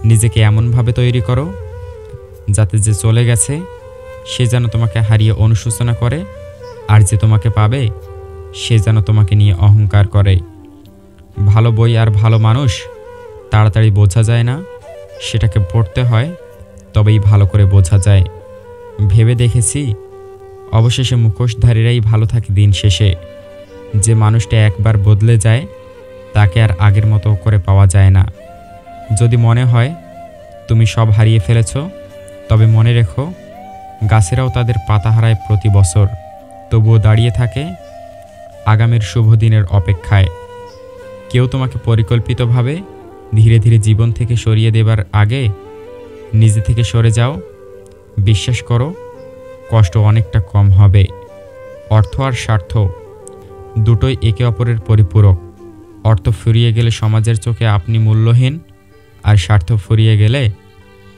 নিজেকে এমনভাবে তৈরি করো যাতে যে চলে গেছে সে যেন তোমাকে হারিয়ে অনুশোচনা করে, আর যে তোমাকে পাবে সে যেন তোমাকে নিয়ে অহংকার করে। ভালো বই আর ভালো মানুষ তাড়াতাড়ি বোঝা যায় না, সেটাকে পড়তে হয়, তবেই ভালো করে বোঝা যায়। ভেবে দেখেছি অবশেষে মুখোশধারীরাই ভালো থাকে দিন শেষে। যে মানুষটা একবার বদলে যায় তাকে আর আগের মতো করে পাওয়া যায় না। যদি মনে হয় তুমি সব হারিয়ে ফেলেছ, তবে মনে রেখো গাছেরাও তাদের পাতা হারায় প্রতি বছর, তবুও দাঁড়িয়ে থাকে আগামীর শুভ দিনের অপেক্ষায়। কেউ তোমাকে পরিকল্পিতভাবে ধীরে ধীরে জীবন থেকে সরিয়ে দেবার আগে নিজে থেকে সরে যাও। বিশ্বাস করো কষ্ট অনেকটা কম হবে। অর্থ আর স্বার্থ দুটোই একে অপরের পরিপূরক। অর্থ ফুরিয়ে গেলে সমাজের চোখে আপনি মূল্যহীন, আর স্বার্থ ফুরিয়ে গেলে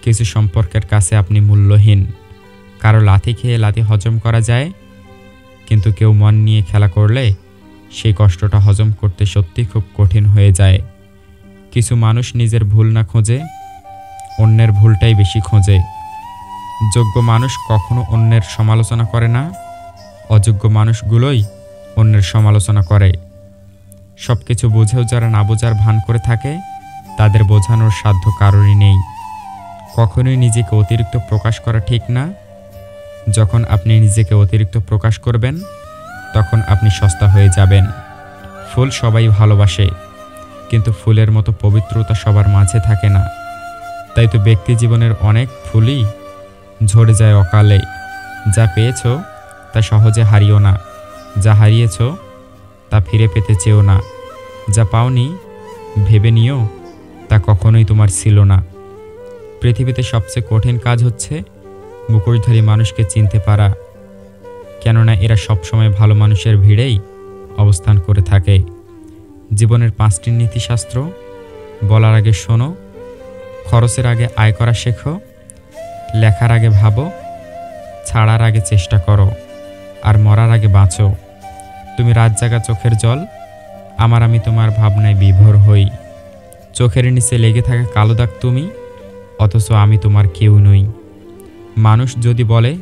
কিছু সম্পর্কের কাছে আপনি মূল্যহীন। কারো লাথি খেয়ে লাথি হজম করা যায়, কিন্তু কেউ মন নিয়ে খেলা করলে সেই কষ্টটা হজম করতে সত্যি খুব কঠিন হয়ে যায়। কিছু মানুষ নিজের ভুল না খোঁজে, অন্যের ভুলটাই বেশি খোঁজে। যোগ্য মানুষ কখনো অন্যের সমালোচনা করে না, অযোগ্য মানুষগুলোই অন্যের সমালোচনা করে। সব কিছু বুঝেও যারা না বোঝার ভান করে থাকে তাদের বোঝানোর সাধ্য কারোরই নেই। কখনোই নিজেকে অতিরিক্ত প্রকাশ করা ঠিক না। যখন আপনি নিজেকে অতিরিক্ত প্রকাশ করবেন তখন আপনি সস্তা হয়ে যাবেন। ফুল সবাই ভালোবাসে, কিন্তু ফুলের মতো পবিত্রতা সবার মাঝে থাকে না। তাই তো ব্যক্তি জীবনের অনেক ফুলই ঝরে যায় অকালে। যা পেয়েছ তা সহজে হারিও না, যা হারিয়েছ তা ফিরে পেতে চেও না। যা পাওনি ভেবে নিও তা কখনোই তোমার ছিল না। পৃথিবীতে সবচেয়ে কঠিন কাজ হচ্ছে মুখোশধারী মানুষকে চিনতে পারা, কেননা এরা সবসময় ভালো মানুষের ভিড়েই অবস্থান করে থাকে। জীবনের 5টি নীতিশাস্ত্র বলার আগে শোনো। খরচের আগে আয় করা শেখো, লেখার আগে ভাবো, ছাড়ার আগে চেষ্টা করো, আর মরার আগে বাঁচো। তুমি রাত জাগা চোখের জল, আমি তোমার ভাবনায় বিভোর হই। চোখের নিচে লেগে থাকা কালো দাগ তুমি, অথচ আমি তোমার কেউ নই। মানুষ যদি বলে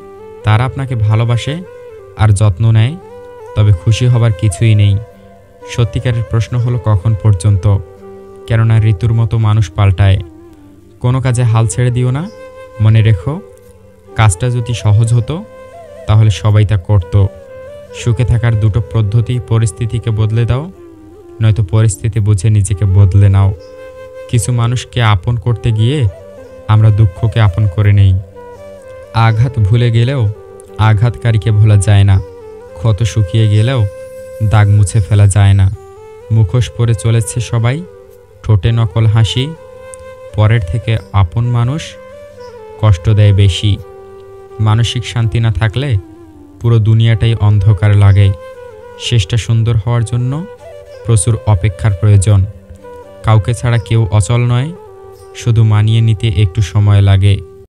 তারা আপনাকে ভালোবাসে আর যত্ন নেয়, তবে খুশি হবার কিছুই নেই। সত্যিকারের প্রশ্ন হলো কখন পর্যন্ত, কেননা ঋতুর মতো মানুষ পাল্টায়। কোনো কাজে হাল ছেড়ে দিও না। মনে রেখো কাজটা যদি সহজ হতো তাহলে সবাই তা করত। সুখে থাকার দুটো পদ্ধতি, পরিস্থিতিকে বদলে দাও, নয়তো পরিস্থিতি বুঝে নিজেকে বদলে নাও। কিছু মানুষকে আপন করতে গিয়ে আমরা দুঃখকে আপন করে নেই। আঘাত ভুলে গেলেও আঘাতকারীকে ভোলা যায় না, ক্ষত শুকিয়ে গেলেও দাগ মুছে ফেলা যায় না। মুখোশ পরে চলেছে সবাই, ঠোঁটে নকল হাসি, পরের থেকে আপন মানুষ কষ্ট দেয় বেশি। মানসিক শান্তি না থাকলে পুরো দুনিয়াটাই অন্ধকার লাগে। শেষটা সুন্দর হওয়ার জন্য প্রচুর অপেক্ষার প্রয়োজন। কাউকে ছাড়া কেউ অচল নয়, শুধু মানিয়ে নিতে একটু সময় লাগে।